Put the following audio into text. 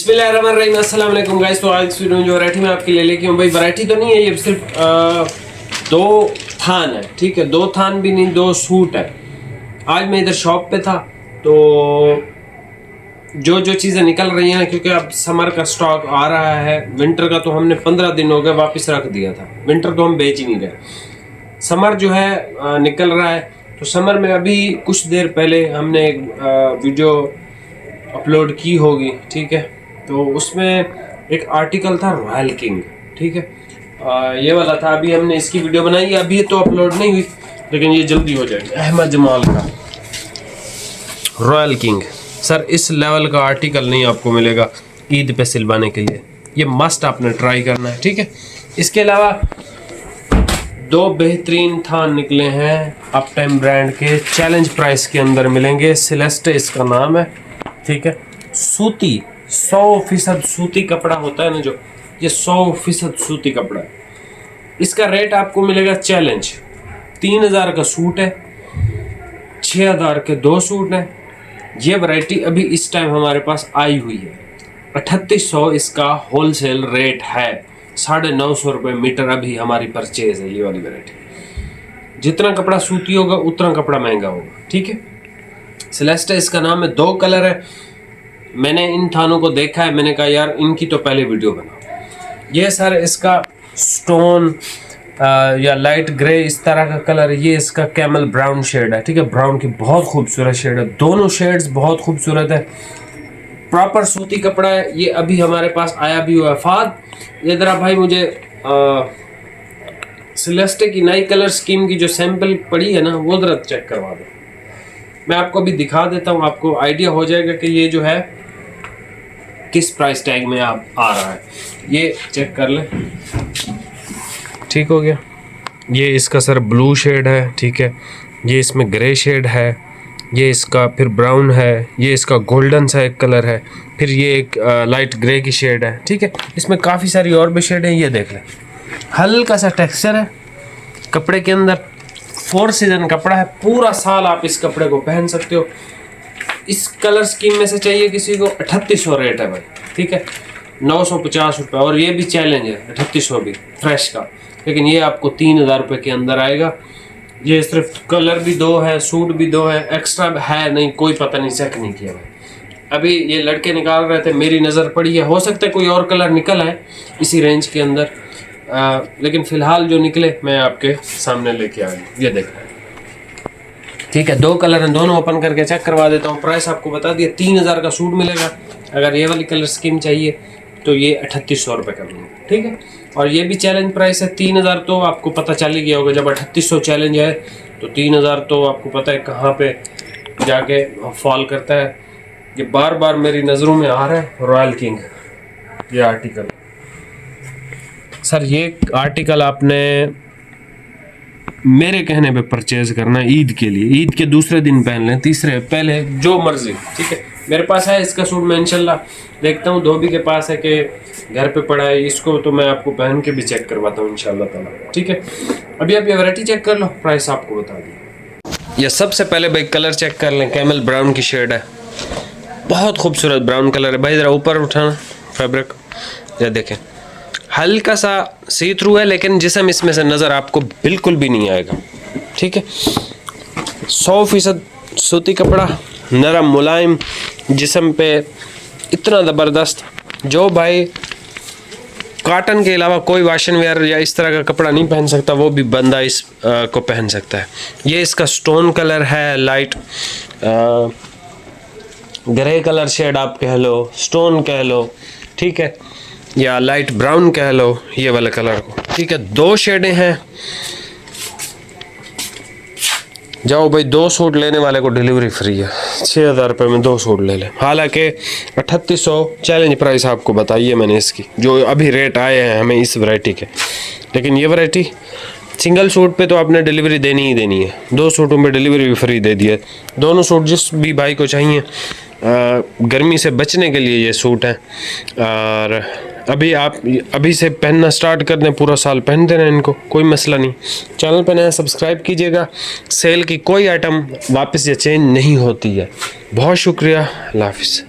बिस्मिल्लाहिर्रहमानिर्रहीम, अस्सलाम वालेकुम गाइस। तो आज इस वीडियो में जो वैरायटी मैं आपके लिए लेके हूँ भाई, वैरायटी तो नहीं है, ये सिर्फ दो थान है, ठीक है। दो थान भी नहीं, दो सूट है। आज मैं इधर शॉप पे था तो जो चीज़ें निकल रही हैं, क्योंकि अब समर का स्टॉक आ रहा है। विंटर का तो हमने 15 दिन हो गए वापस रख दिया था, विंटर तो हम बेच ही नहीं रहे। समर जो है निकल रहा है। तो समर में अभी कुछ देर पहले हमने एक वीडियो अपलोड की होगी, ठीक है। तो उसमें एक आर्टिकल था रॉयल किंग, ठीक है। ये वाला था। अभी हमने इसकी वीडियो बनाई है, अभी तो अपलोड नहीं हुई, लेकिन ये जल्दी हो जाएगी। अहमद जमाल का रॉयल किंग। सर इस लेवल का आर्टिकल नहीं आपको मिलेगा ईद पे सिलवाने के लिए, ये मस्ट आपने ट्राई करना है, ठीक है। इसके अलावा दो बेहतरीन थान निकले हैं अप टाइम ब्रांड के, चैलेंज प्राइस के अंदर मिलेंगे। सेलेस्टे इसका नाम है, ठीक है। सूती 100% सूती कपड़ा होता है ना जो, ये 100% सूती कपड़ा है। इसका रेट आपको मिलेगा चैलेंज। 3000 का सूट है, 6000 के 2 सूट हैं। ये वैरायटी अभी इस टाइम हमारे पास आई हुई है। 3800 इसका होलसेल रेट है, 950 रुपये मीटर अभी हमारी परचेज है ये वाली वैरायटी। जितना कपड़ा सूती होगा उतना कपड़ा महंगा होगा, ठीक है। सेलेस्टा इसका नाम है, 2 कलर है। मैंने इन थानों को देखा है, मैंने कहा यार इनकी तो पहले वीडियो बनाओ। ये सर इसका स्टोन या लाइट ग्रे इस तरह का कलर है। ये इसका कैमल ब्राउन शेड है, ठीक है। ब्राउन की बहुत खूबसूरत शेड है, दोनों शेड्स बहुत खूबसूरत है। प्रॉपर सूती कपड़ा है। ये अभी हमारे पास आया भी हुआ है। फाद ये जरा भाई मुझे सेलेस्टे की नई कलर स्कीम की जो सैंपल पड़ी है ना, वो जरा चेक करवा दो। मैं आपको अभी दिखा देता हूँ, आपको आइडिया हो जाएगा कि ये जो है किस प्राइस टैग में आप आ रहा है। ये चेक कर ले, ठीक हो गया। ये इसका सर ब्लू शेड है, ठीक है। ये इसमें ग्रे शेड है, ये इसका फिर ब्राउन है, ये इसका गोल्डन सा एक कलर है, फिर ये एक लाइट ग्रे की शेड है, ठीक है। इसमें काफ़ी सारी और भी शेड है। ये देख लें, हल्का सा टेक्सचर है कपड़े के अंदर। 4 सीजन कपड़ा है, पूरा साल आप इस कपड़े को पहन सकते हो। इस कलर स्कीम में से चाहिए किसी को 3800 रेट है भाई, ठीक है। 950 रुपये, और ये भी चैलेंज है 3800 भी फ्रेश का, लेकिन ये आपको 3000 रुपये के अंदर आएगा। ये सिर्फ कलर भी 2 है, सूट भी 2 है, एक्स्ट्रा है नहीं, कोई पता नहीं चेक नहीं किया भाई। अभी ये लड़के निकाल रहे थे, मेरी नज़र पड़ी है, हो सकता है कोई और कलर निकल आए इसी रेंज के अंदर, लेकिन फ़िलहाल जो निकले मैं आपके सामने लेके आ गई। ये देख रहे हैं, ठीक है। 2 कलर हैं, दोनों ओपन करके चेक करवा देता हूँ। प्राइस आपको बता दिया, 3000 का सूट मिलेगा। अगर ये वाली कलर स्कीम चाहिए तो ये 3800 रुपये का मिलेगा, ठीक है। और ये भी चैलेंज प्राइस है। 3000 तो आपको पता चल ही गया होगा, जब 3800 चैलेंज है तो 3000 तो आपको पता है कहाँ पे जाके फॉल करता है। ये बार बार मेरी नज़रों में आ रहा है रॉयल किंग ये आर्टिकल। सर ये आर्टिकल आपने मेरे कहने पे परचेज करना है ईद के लिए। ईद के दूसरे दिन पहन लें, तीसरे पहले, जो मर्जी, ठीक है। मेरे पास है इसका सूट, मैं इंशाल्लाह देखता हूँ। धोबी के पास है कि घर पे पड़ा है, इसको तो मैं आपको पहन के भी चेक करवाता हूँ इंशाल्लाह ताला, ठीक है। अभी आप ये वैरायटी चेक कर लो, प्राइस आपको बता दी। ये सबसे पहले भाई कलर चेक कर लें, कैमल ब्राउन की शेड है, बहुत खूबसूरत ब्राउन कलर है भाई। ज़रा ऊपर उठाना फैब्रिक, ये देखें, हल्का सा सी थ्रू है, लेकिन जिस्म इसमें से नज़र आपको बिल्कुल भी नहीं आएगा, ठीक है। 100% सूती कपड़ा, नरम मुलायम, जिस्म पे इतना ज़बरदस्त। जो भाई कॉटन के अलावा कोई वाशन वेयर या इस तरह का कपड़ा नहीं पहन सकता, वो भी बंदा इस को पहन सकता है। ये इसका स्टोन कलर है, लाइट ग्रे कलर शेड आप कह लो, स्टोन कह लो, ठीक है, या लाइट ब्राउन कह लो ये वाले कलर को, ठीक है। 2 शेडें हैं। जाओ भाई, 2 सूट लेने वाले को डिलीवरी फ्री है। 6000 रुपये में 2 सूट ले लें। हालांकि 3800 चैलेंज प्राइस आपको बताइए मैंने इसकी, जो अभी रेट आए हैं हमें इस वैरायटी के। लेकिन ये वैरायटी सिंगल सूट पे तो आपने डिलीवरी देनी ही देनी है, 2 सूटों पे डिलीवरी भी फ्री दे दी है। दोनों सूट जिस भी भाई को चाहिए, गर्मी से बचने के लिए ये सूट हैं। और अभी आप अभी से पहनना स्टार्ट कर दें, पूरा साल पहनते रहें इनको, कोई मसला नहीं। चैनल पर नया सब्सक्राइब कीजिएगा। सेल की कोई आइटम वापस या चेंज नहीं होती है। बहुत शुक्रिया, अल्लाह हाफिज़।